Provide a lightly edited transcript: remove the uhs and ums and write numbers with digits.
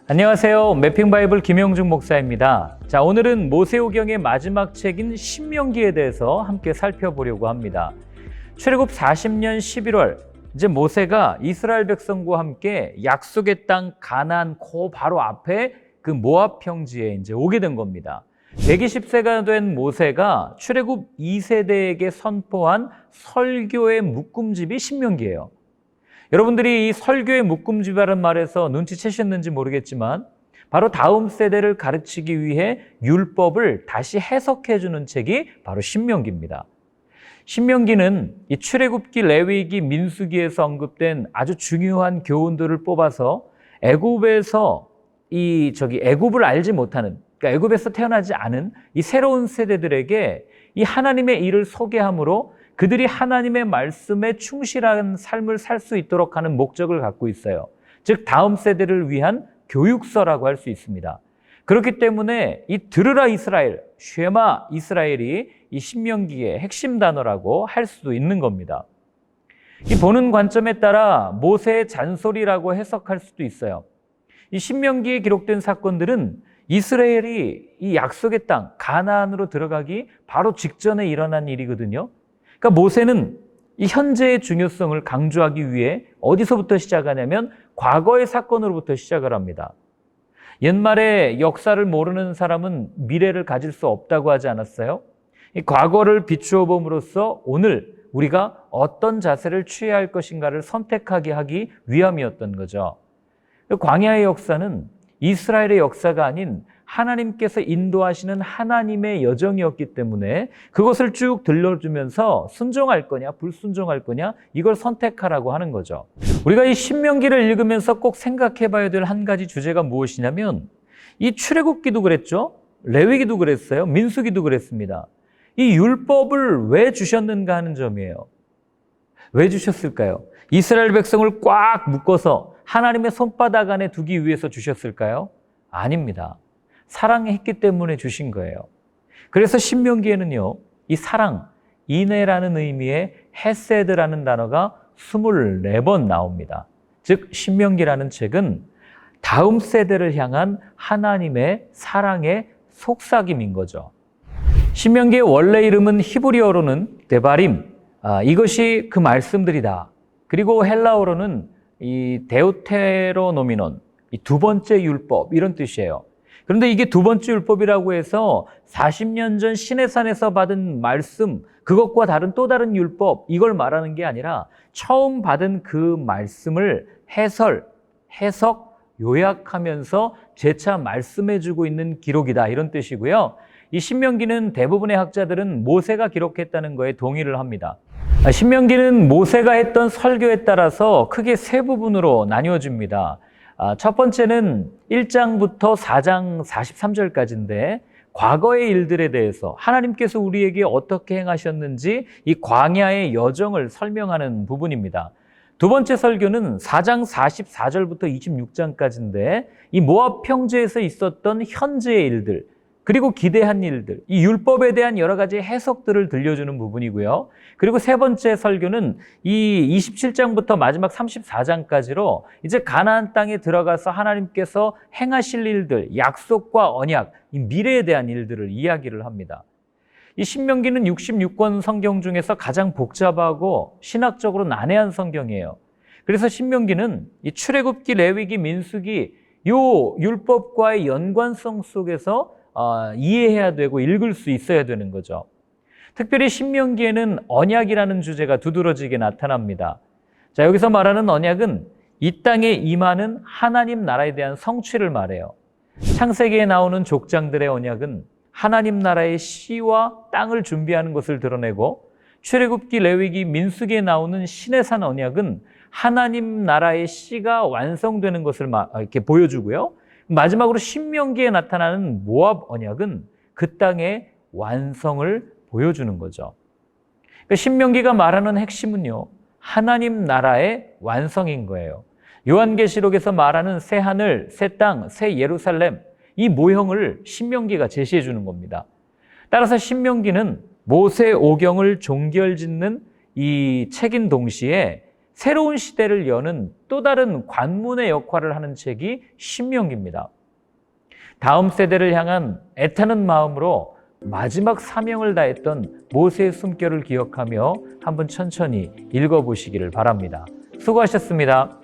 안녕하세요. 매핑바이블 김영중 목사입니다. 자, 오늘은 모세오경의 마지막 책인 신명기에 대해서 함께 살펴보려고 합니다. 출애굽 40년 11월, 이제 모세가 이스라엘 백성과 함께 약속의 땅 가나안 그 바로 앞에 그 모압 평지에 이제 오게 된 겁니다. 120세가 된 모세가 출애굽 2세대에게 선포한 설교의 묶음집이 신명기예요. 여러분들이 이 설교의 묶음집이라는 말에서 눈치채셨는지 모르겠지만 바로 다음 세대를 가르치기 위해 율법을 다시 해석해 주는 책이 바로 신명기입니다. 신명기는 이 출애굽기, 레위기, 민수기에서 언급된 아주 중요한 교훈들을 뽑아서 애굽에서 애굽을 알지 못하는, 그러니까 애굽에서 태어나지 않은 이 새로운 세대들에게 이 하나님의 일을 소개함으로 그들이 하나님의 말씀에 충실한 삶을 살 수 있도록 하는 목적을 갖고 있어요. 즉 다음 세대를 위한 교육서라고 할 수 있습니다. 그렇기 때문에 이 들으라 이스라엘, 쉐마 이스라엘이 이 신명기의 핵심 단어라고 할 수도 있는 겁니다. 이 보는 관점에 따라 모세의 잔소리라고 해석할 수도 있어요. 이 신명기에 기록된 사건들은 이스라엘이 이 약속의 땅 가나안으로 들어가기 바로 직전에 일어난 일이거든요. 그러니까 모세는 이 현재의 중요성을 강조하기 위해 어디서부터 시작하냐면 과거의 사건으로부터 시작을 합니다. 옛말에 역사를 모르는 사람은 미래를 가질 수 없다고 하지 않았어요? 이 과거를 비추어 봄으로써 오늘 우리가 어떤 자세를 취해야 할 것인가를 선택하게 하기 위함이었던 거죠. 광야의 역사는 이스라엘의 역사가 아닌 하나님께서 인도하시는 하나님의 여정이었기 때문에 그것을 쭉 들려주면서 순종할 거냐 불순종할 거냐 이걸 선택하라고 하는 거죠. 우리가 이 신명기를 읽으면서 꼭 생각해 봐야 될 한 가지 주제가 무엇이냐면 이 출애굽기도 그랬죠. 레위기도 그랬어요. 민수기도 그랬습니다. 이 율법을 왜 주셨는가 하는 점이에요. 왜 주셨을까요? 이스라엘 백성을 꽉 묶어서 하나님의 손바닥 안에 두기 위해서 주셨을까요? 아닙니다. 사랑했기 때문에 주신 거예요. 그래서 신명기에는요, 이 사랑, 인애라는 의미의 헤세드라는 단어가 24번 나옵니다. 즉 신명기라는 책은 다음 세대를 향한 하나님의 사랑의 속삭임인 거죠. 신명기의 원래 이름은 히브리어로는 데바림, 이것이 그 말씀들이다. 그리고 헬라어로는 이 데우테로노미논, 이 두 번째 율법 이런 뜻이에요. 그런데 이게 두 번째 율법이라고 해서 40년 전 시내산에서 받은 말씀, 그것과 다른 또 다른 율법, 이걸 말하는 게 아니라 처음 받은 그 말씀을 해석, 요약하면서 재차 말씀해주고 있는 기록이다 이런 뜻이고요. 이 신명기는 대부분의 학자들은 모세가 기록했다는 거에 동의를 합니다. 신명기는 모세가 했던 설교에 따라서 크게 세 부분으로 나뉘어집니다. 첫 번째는 1장부터 4장 43절까지인데 과거의 일들에 대해서 하나님께서 우리에게 어떻게 행하셨는지 이 광야의 여정을 설명하는 부분입니다. 두 번째 설교는 4장 44절부터 26장까지인데 이 모압 평지에서 있었던 현재의 일들 그리고 기대한 일들, 이 율법에 대한 여러 가지 해석들을 들려주는 부분이고요. 그리고 세 번째 설교는 이 27장부터 마지막 34장까지로 이제 가나안 땅에 들어가서 하나님께서 행하실 일들, 약속과 언약, 이 미래에 대한 일들을 이야기를 합니다. 이 신명기는 66권 성경 중에서 가장 복잡하고 신학적으로 난해한 성경이에요. 그래서 신명기는 이 출애굽기, 레위기, 민수기 요 율법과의 연관성 속에서 이해해야 되고 읽을 수 있어야 되는 거죠. 특별히 신명기에는 언약이라는 주제가 두드러지게 나타납니다. 자, 여기서 말하는 언약은 이 땅에 임하는 하나님 나라에 대한 성취를 말해요. 창세기에 나오는 족장들의 언약은 하나님 나라의 시와 땅을 준비하는 것을 드러내고 출애굽기, 레위기, 민수기에 나오는 신의 산 언약은 하나님 나라의 시가 완성되는 것을 이렇게 보여주고요. 마지막으로 신명기에 나타나는 모압 언약은 그 땅의 완성을 보여주는 거죠. 그러니까 신명기가 말하는 핵심은요, 하나님 나라의 완성인 거예요. 요한계시록에서 말하는 새 하늘, 새 땅, 새 예루살렘 이 모형을 신명기가 제시해 주는 겁니다. 따라서 신명기는 모세 오경을 종결짓는 이 책인 동시에 새로운 시대를 여는 또 다른 관문의 역할을 하는 책이 신명기입니다. 다음 세대를 향한 애타는 마음으로 마지막 사명을 다했던 모세의 숨결을 기억하며 한번 천천히 읽어보시기를 바랍니다. 수고하셨습니다.